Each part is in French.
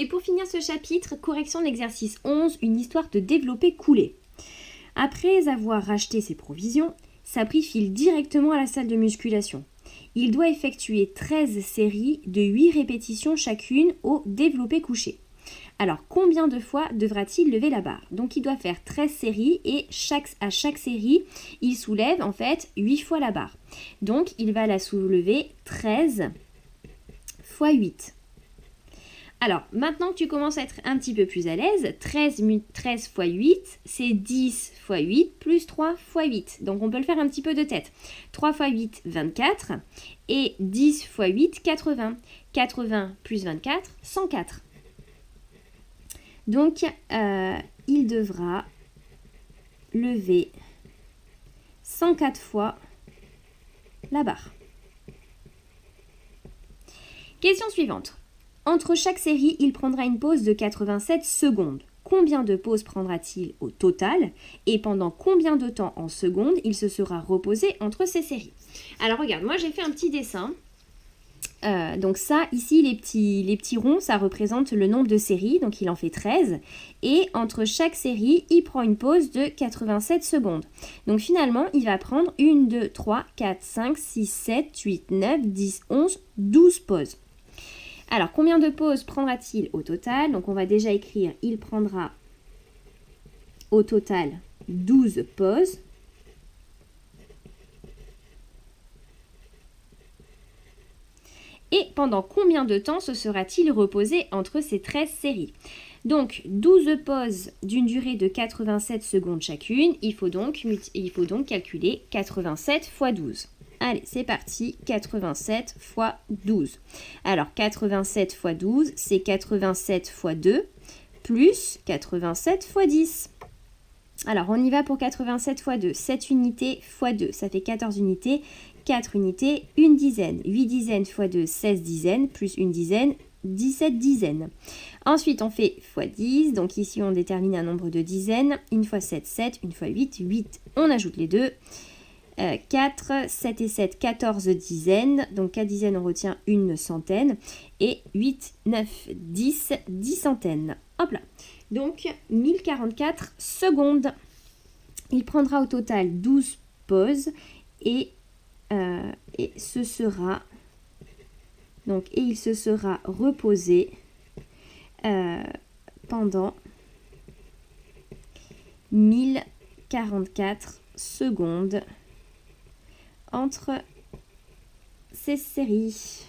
Et pour finir ce chapitre, correction de l'exercice 11, une histoire de développé coulé. Après avoir racheté ses provisions, Sabri file directement à la salle de musculation. Il doit effectuer 13 séries de 8 répétitions chacune au développé couché. Alors, combien de fois devra-t-il lever la barre? Donc, il doit faire 13 séries et à chaque série, il soulève en fait 8 fois la barre. Donc, il va la soulever 13 fois 8. Alors, maintenant que tu commences à être un petit peu plus à l'aise, 13 fois 8, c'est 10 fois 8 plus 3 fois 8. Donc, on peut le faire un petit peu de tête. 3 fois 8, 24. Et 10 fois 8, 80. 80 plus 24, 104. Donc, il devra lever 104 fois la barre. Question suivante. Entre chaque série, il prendra une pause de 87 secondes. Combien de pauses prendra-t-il au total? Et pendant combien de temps en secondes il se sera reposé entre ces séries? Alors regarde, moi j'ai fait un petit dessin. Donc ça, ici, les petits ronds, ça représente le nombre de séries. Donc il en fait 13. Et entre chaque série, il prend une pause de 87 secondes. Donc finalement, il va prendre 1, 2, 3, 4, 5, 6, 7, 8, 9, 10, 11, 12 pauses. Alors, combien de pauses prendra-t-il au total? Donc, on va déjà écrire, il prendra au total 12 pauses. Et pendant combien de temps se sera-t-il reposé entre ces 13 séries? Donc, 12 pauses d'une durée de 87 secondes chacune, il faut donc calculer 87 fois 12. Allez, c'est parti, 87 fois 12. Alors, 87 fois 12, c'est 87 fois 2, plus 87 fois 10. Alors, on y va pour 87 fois 2. 7 unités fois 2, ça fait 14 unités. 4 unités, une dizaine. 8 dizaines fois 2, 16 dizaines, plus une dizaine, 17 dizaines. Ensuite, on fait fois 10. Donc ici, on détermine un nombre de dizaines. 1 fois 7, 7. 1 fois 8, 8. On ajoute les deux. 4, 7 et 7, 14 dizaines. Donc 4 dizaines, on retient une centaine. Et 8, 9, 10, 10 centaines. Hop là. Donc 1044 secondes. Il prendra au total 12 pauses et il se sera reposé pendant 1044 secondes entre ces séries.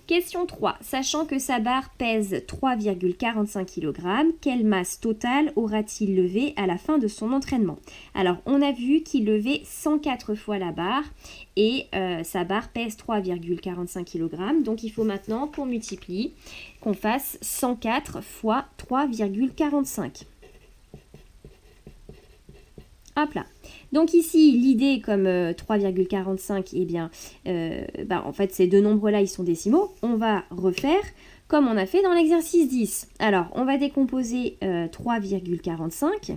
Question 3. Sachant que sa barre pèse 3,45 kg, quelle masse totale aura-t-il levé à la fin de son entraînement? Alors, on a vu qu'il levait 104 fois la barre et sa barre pèse 3,45 kg. Donc, il faut maintenant qu'on multiplie, qu'on fasse 104 fois 3,45. Hop là. Donc ici, l'idée comme 3,45, eh bien, en fait, ces deux nombres-là, ils sont décimaux. On va refaire comme on a fait dans l'exercice 10. Alors, on va décomposer 3,45.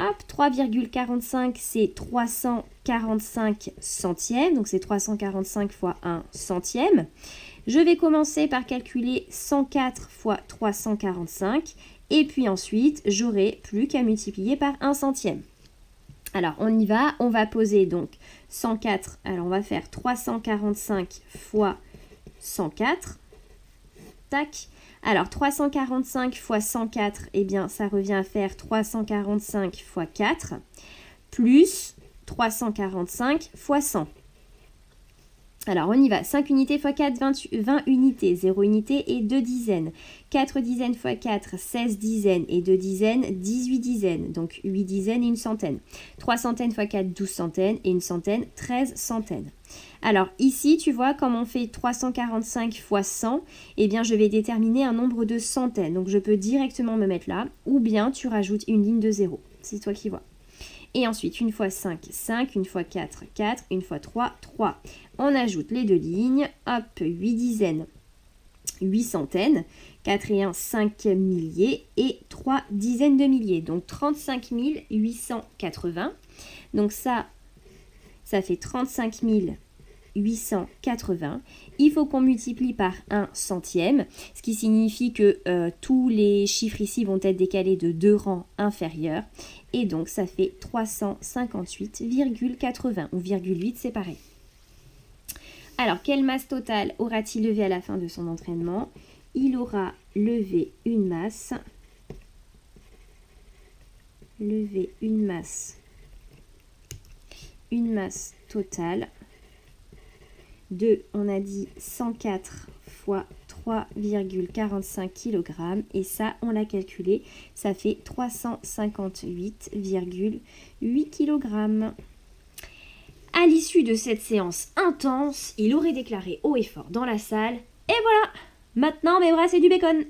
Hop, 3,45, c'est 345 centièmes. Donc, c'est 345 fois 1 centième. Je vais commencer par calculer 104 fois 345. Et puis ensuite, j'aurai plus qu'à multiplier par 1 centième. Alors, on y va, on va poser donc 104, alors on va faire 345 fois 104, tac. Alors, 345 fois 104, eh bien, ça revient à faire 345 fois 4, plus 345 fois 100. Alors, on y va. 5 unités fois 4, 20 unités. 0 unités et 2 dizaines. 4 dizaines fois 4, 16 dizaines. Et 2 dizaines, 18 dizaines. Donc, 8 dizaines et une centaine. 3 centaines fois 4, 12 centaines. Et une centaine, 13 centaines. Alors, ici, tu vois, comme on fait 345 fois 100, eh bien, je vais déterminer un nombre de centaines. Donc, je peux directement me mettre là. Ou bien, tu rajoutes une ligne de 0. C'est toi qui vois. Et ensuite, une fois 5, 5, une fois 4, 4, une fois 3, 3. On ajoute les deux lignes, hop, 8 dizaines, 8 centaines, 4 et 1, 5 milliers et 3 dizaines de milliers. Donc 35 880. Donc ça fait 35 880. Il faut qu'on multiplie par 1 centième, ce qui signifie que tous les chiffres ici vont être décalés de 2 rangs inférieurs. Et donc, ça fait 358,80 ou 0,8, c'est pareil. Alors, quelle masse totale aura-t-il levé à la fin de son entraînement? Il aura levé une masse totale de, on a dit 104 fois 3,45 kg et ça on l'a calculé, ça fait 358,8 kg. À l'issue de cette séance intense, il aurait déclaré haut et fort dans la salle: et voilà, maintenant mes bras c'est du bacon.